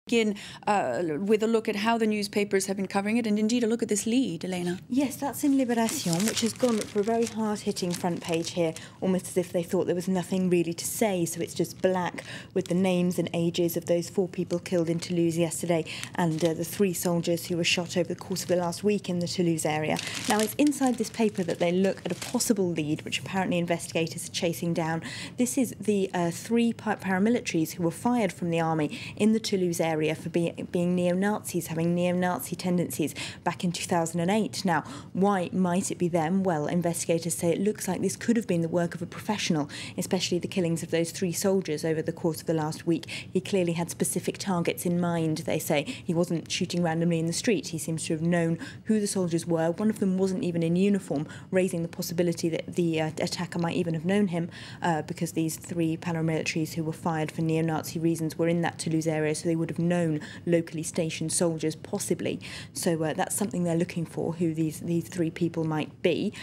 begin with a look at how the newspapers have been covering it, and indeed a look at this lead, Elena. Yes, that's in Libération, which has gone for a very hard-hitting front page here, almost as if they thought there was nothing really to say, so it's just black with the names and ages of those 4 people killed in Toulouse yesterday and the 3 soldiers who were shot over the course of the last week in the Toulouse area. Now, it's inside this paper that they look at a possible lead, which apparently investigators are chasing down. This is the 3 paramilitaries who were fired from the army in the Toulouse area for being neo-Nazis, having neo-Nazi tendencies back in 2008. Now, why might it be them? Well, investigators say it looks like this could have been the work of a professional, especially the killings of those 3 soldiers over the course of the last week. He clearly had specific targets in mind, they say. He wasn't shooting randomly in the street. He seems to have known who the soldiers were. One of them wasn't even in uniform, raising the possibility that the attacker might even have known him because these 3 paramilitaries who were fired for neo-Nazi reasons were in that Toulouse area, so they would have known locally stationed soldiers, possibly. So that's something they're looking for, who these 3 people might be,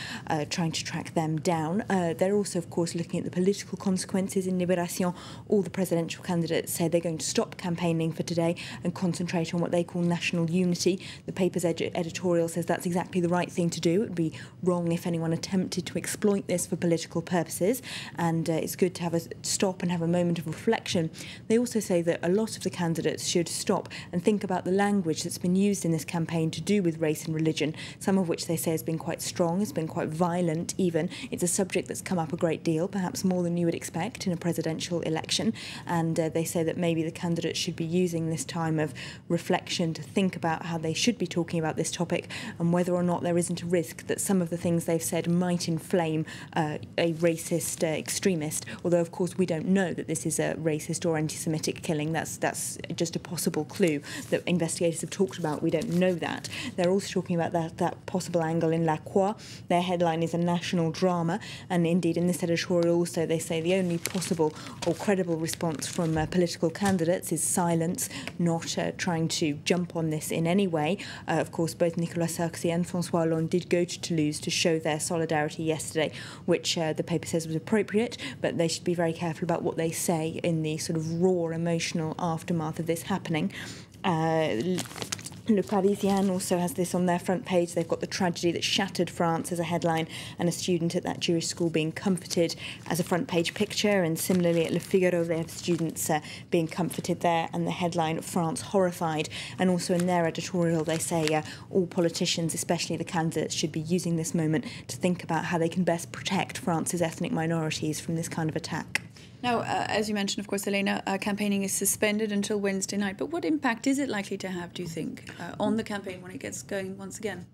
trying to track them down. They're also, of course, looking at the political consequences in Libération. All the presidential candidates say they're going to stop campaigning for today and concentrate on what they call national unity. The paper's editorial says that's exactly the right thing to do. It would be wrong if anyone attempted to exploit this for political purposes, and it's good to have a stop and have a moment of reflection. They also say that a lot of the candidates should stop and think about the language that's been used in this campaign to do with race and religion, some of which they say has been quite strong, has been quite violent even. It's a subject that's come up a great deal, perhaps more than you would expect in a presidential election, and they say that maybe the candidates should be using this time of reflection to think about how they should be talking about this topic and whether or not there isn't a risk that some of the things they've said might inflame a racist extremist, although of course we don't know that this is a racist or anti-Semitic killing. That's just a possible clue that investigators have talked about. We don't know that. They're also talking about that possible angle in La Croix. Their headline is a national drama, and indeed in this editorial also they say the only possible or credible response from political candidates is silence, not trying to jump on this in any way. Of course, both Nicolas Sarkozy and François Hollande did go to Toulouse to show their solidarity yesterday, which the paper says was appropriate, but they should be very careful about what they say in the sort of raw emotional aftermath of this happening. Le Parisien also has this on their front page. They've got the tragedy that shattered France as a headline, and a student at that Jewish school being comforted as a front page picture. And similarly at Le Figaro, they have students being comforted there, and the headline, France horrified. And also in their editorial, they say all politicians, especially the candidates, should be using this moment to think about how they can best protect France's ethnic minorities from this kind of attack. Now, as you mentioned, of course, Elena, campaigning is suspended until Wednesday night. But what impact is it likely to have, do you think, on the campaign when it gets going once again?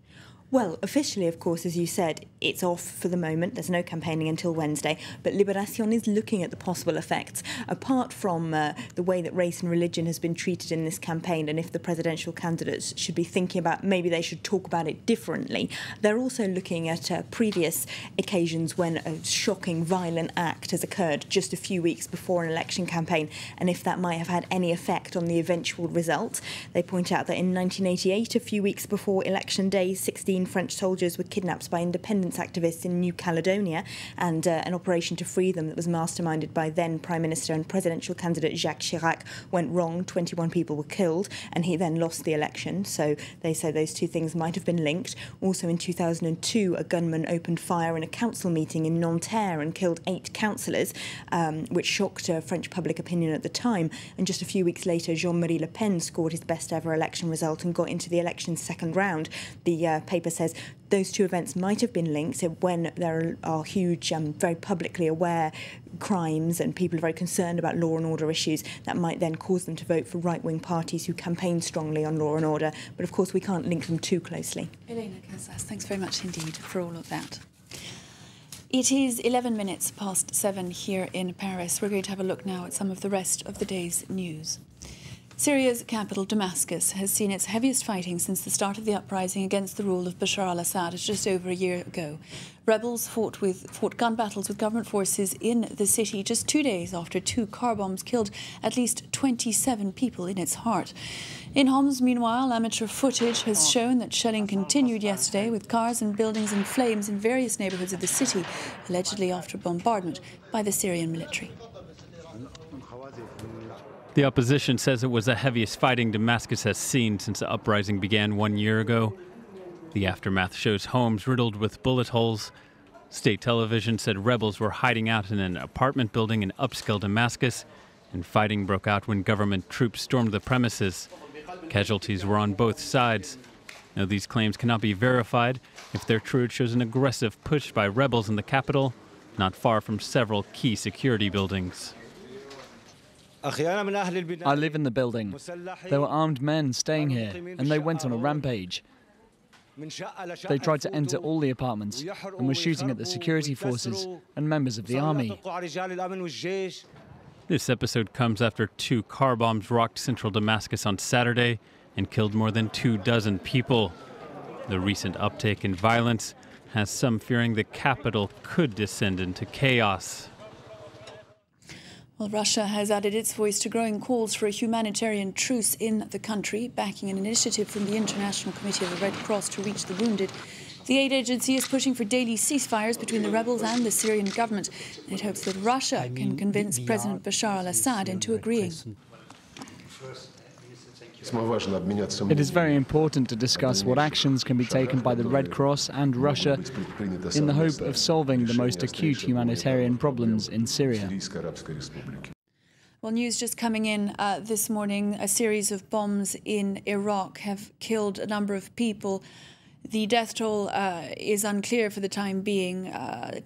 Well, officially, of course, as you said, it's off for the moment. There's no campaigning until Wednesday. But Libération is looking at the possible effects, apart from the way that race and religion has been treated in this campaign, and if the presidential candidates should be thinking about maybe they should talk about it differently. They're also looking at previous occasions when a shocking, violent act has occurred just a few weeks before an election campaign, and if that might have had any effect on the eventual result. They point out that in 1988, a few weeks before Election Day, 16 French soldiers were kidnapped by independence activists in New Caledonia, and an operation to free them that was masterminded by then Prime Minister and presidential candidate Jacques Chirac went wrong. 21 people were killed, and he then lost the election. So they say those two things might have been linked. Also in 2002, a gunman opened fire in a council meeting in Nanterre and killed 8 councillors, which shocked French public opinion at the time. And just a few weeks later, Jean-Marie Le Pen scored his best ever election result and got into the election's second round. The paper says those two events might have been linked when there are huge, very publicly aware crimes and people are very concerned about law and order issues. That might then cause them to vote for right-wing parties who campaign strongly on law and order. But of course, we can't link them too closely. Elena Casas, thanks very much indeed for all of that. It is 11 minutes past 7 here in Paris. We're going to have a look now at some of the rest of the day's news. Syria's capital, Damascus, has seen its heaviest fighting since the start of the uprising against the rule of Bashar al-Assad just over a year ago. Rebels fought gun battles with government forces in the city just 2 days after 2 car bombs killed at least 27 people in its heart. In Homs, meanwhile, amateur footage has shown that shelling continued yesterday with cars and buildings in flames in various neighbourhoods of the city, allegedly after bombardment by the Syrian military. The opposition says it was the heaviest fighting Damascus has seen since the uprising began 1 year ago. The aftermath shows homes riddled with bullet holes. State television said rebels were hiding out in an apartment building in upscale Damascus, and fighting broke out when government troops stormed the premises. Casualties were on both sides. Now, these claims cannot be verified. If they're true, it shows an aggressive push by rebels in the capital, not far from several key security buildings. I live in the building. There were armed men staying here, and they went on a rampage. They tried to enter all the apartments and were shooting at the security forces and members of the army. This episode comes after 2 car bombs rocked central Damascus on Saturday and killed more than 24 people. The recent uptick in violence has some fearing the capital could descend into chaos. Well, Russia has added its voice to growing calls for a humanitarian truce in the country, backing an initiative from the International Committee of the Red Cross to reach the wounded. The aid agency is pushing for daily ceasefires between the rebels and the Syrian government. And it hopes that Russia can convince President Bashar al-Assad into agreeing. It is very important to discuss what actions can be taken by the Red Cross and Russia in the hope of solving the most acute humanitarian problems in Syria. Well, news just coming in this morning, a series of bombs in Iraq have killed a number of people. The death toll is unclear for the time being.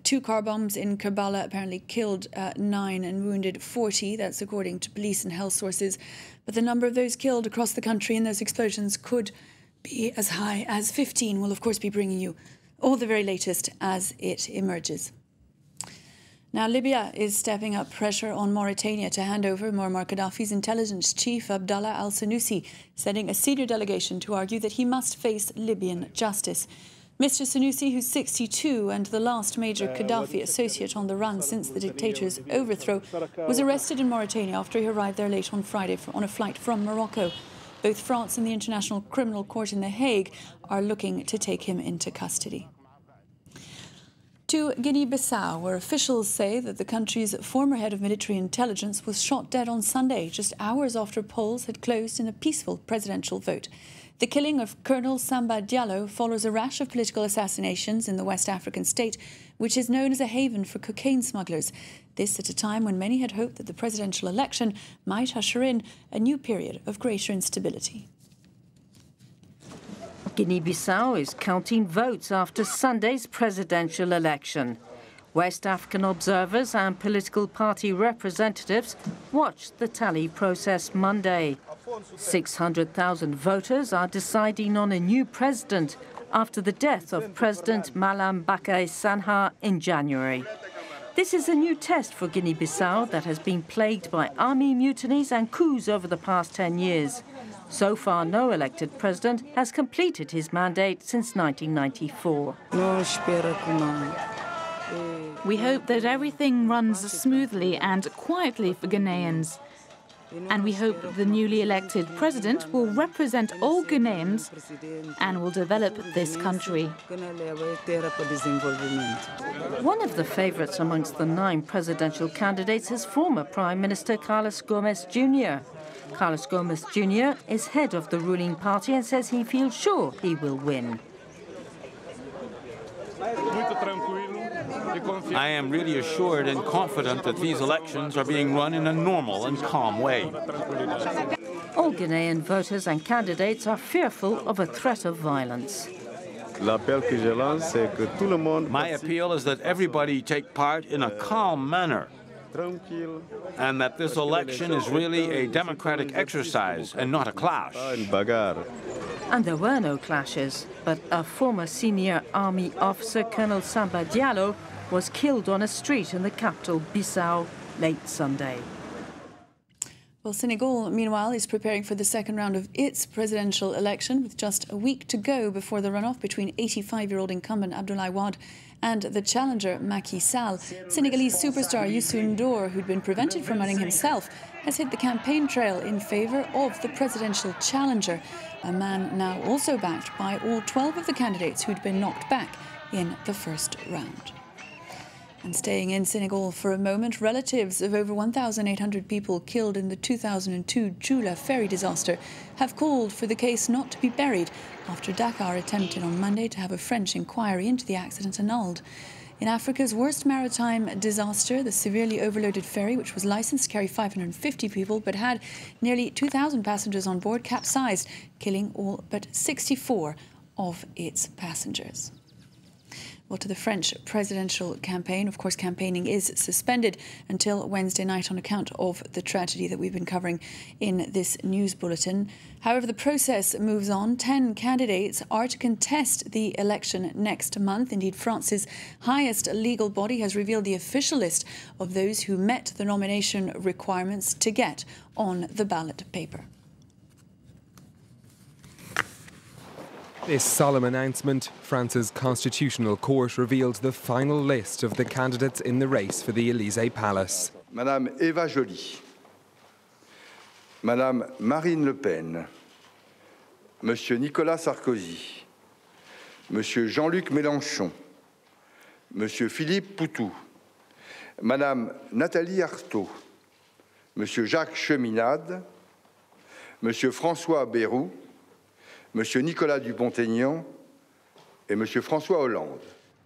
2 car bombs in Karbala apparently killed 9 and wounded 40. That's according to police and health sources. But the number of those killed across the country in those explosions could be as high as 15. We'll, of course, be bringing you all the very latest as it emerges. Now, Libya is stepping up pressure on Mauritania to hand over Muammar Gaddafi's intelligence chief, Abdallah al-Senussi, sending a senior delegation to argue that he must face Libyan justice. Mr. Senussi, who's 62 and the last major Gaddafi associate on the run since the dictator's overthrow, was arrested in Mauritania after he arrived there late on Friday on a flight from Morocco. Both France and the International Criminal Court in The Hague are looking to take him into custody. To Guinea-Bissau, where officials say that the country's former head of military intelligence was shot dead on Sunday, just hours after polls had closed in a peaceful presidential vote. The killing of Colonel Samba Diallo follows a rash of political assassinations in the West African state, which is known as a haven for cocaine smugglers. This at a time when many had hoped that the presidential election might usher in a new period of greater instability. Guinea-Bissau is counting votes after Sunday's presidential election. West African observers and political party representatives watched the tally process Monday. 600,000 voters are deciding on a new president after the death of President Malam Bakay Sanha in January. This is a new test for Guinea-Bissau that has been plagued by army mutinies and coups over the past 10 years. So far, no elected president has completed his mandate since 1994. We hope that everything runs smoothly and quietly for Ghanaians. And we hope that the newly elected president will represent all Ghanaians and will develop this country. One of the favourites amongst the 9 presidential candidates is former Prime Minister Carlos Gomes Jr. Carlos Gomes Jr. is head of the ruling party and says he feels sure he will win. I am really assured and confident that these elections are being run in a normal and calm way. All Ghanaian voters and candidates are fearful of a threat of violence. My appeal is that everybody take part in a calm manner, and that this election is really a democratic exercise and not a clash. And there were no clashes, but a former senior army officer, Colonel Samba Diallo, was killed on a street in the capital, Bissau, late Sunday. Well, Senegal, meanwhile, is preparing for the second round of its presidential election with just a week to go before the runoff between 85-year-old incumbent Abdoulaye Wade and the challenger Macky Sall. Senegalese superstar Youssou N'Dour, who'd been prevented from running himself, has hit the campaign trail in favour of the presidential challenger, a man now also backed by all 12 of the candidates who'd been knocked back in the first round. And staying in Senegal for a moment, relatives of over 1,800 people killed in the 2002 Jula ferry disaster have called for the case not to be buried after Dakar attempted on Monday to have a French inquiry into the accident annulled. In Africa's worst maritime disaster, the severely overloaded ferry, which was licensed to carry 550 people but had nearly 2,000 passengers on board, capsized, killing all but 64 of its passengers. Well, to the French presidential campaign, of course, campaigning is suspended until Wednesday night on account of the tragedy that we've been covering in this news bulletin. However, the process moves on. 10 candidates are to contest the election next month. Indeed, France's highest legal body has revealed the official list of those who met the nomination requirements to get on the ballot paper. This solemn announcement, France's Constitutional Court revealed the final list of the candidates in the race for the Élysée Palace. Madame Eva Joly, Madame Marine Le Pen, Monsieur Nicolas Sarkozy, Monsieur Jean-Luc Mélenchon, Monsieur Philippe Poutou, Madame Nathalie Arthaud, Monsieur Jacques Cheminade, Monsieur François Bayrou, Monsieur Nicolas Dupont-Aignan et Monsieur François Hollande.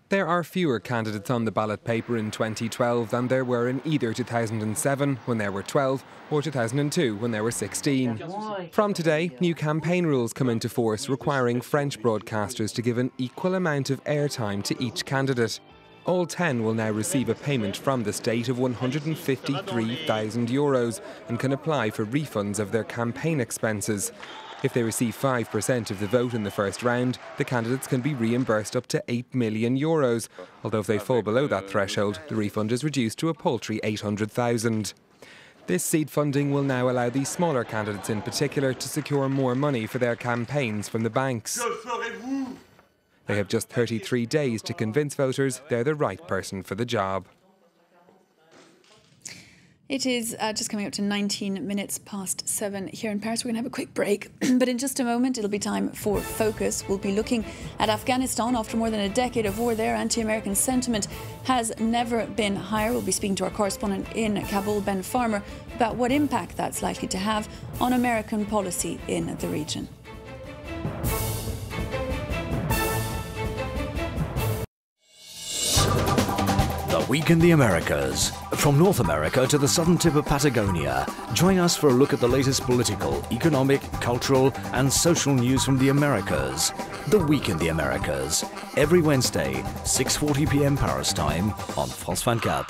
There are fewer candidates on the ballot paper in 2012 than there were in either 2007, when there were 12, or 2002, when there were 16. From today, new campaign rules come into force requiring French broadcasters to give an equal amount of airtime to each candidate. All 10 will now receive a payment from the state of €153,000 and can apply for refunds of their campaign expenses. If they receive 5% of the vote in the first round, the candidates can be reimbursed up to €8 million. Although if they fall below that threshold, the refund is reduced to a paltry €800,000. This seed funding will now allow the smaller candidates in particular to secure more money for their campaigns from the banks. They have just 33 days to convince voters they're the right person for the job. It is just coming up to 19 minutes past 7 here in Paris. We're going to have a quick break, but in just a moment it'll be time for Focus. We'll be looking at Afghanistan. After more than a decade of war there, anti-American sentiment has never been higher. We'll be speaking to our correspondent in Kabul, Ben Farmer, about what impact that's likely to have on American policy in the region. Week in the Americas. From North America to the southern tip of Patagonia, join us for a look at the latest political, economic, cultural and social news from the Americas. The Week in the Americas. Every Wednesday, 6:40 p.m. Paris time on France 24.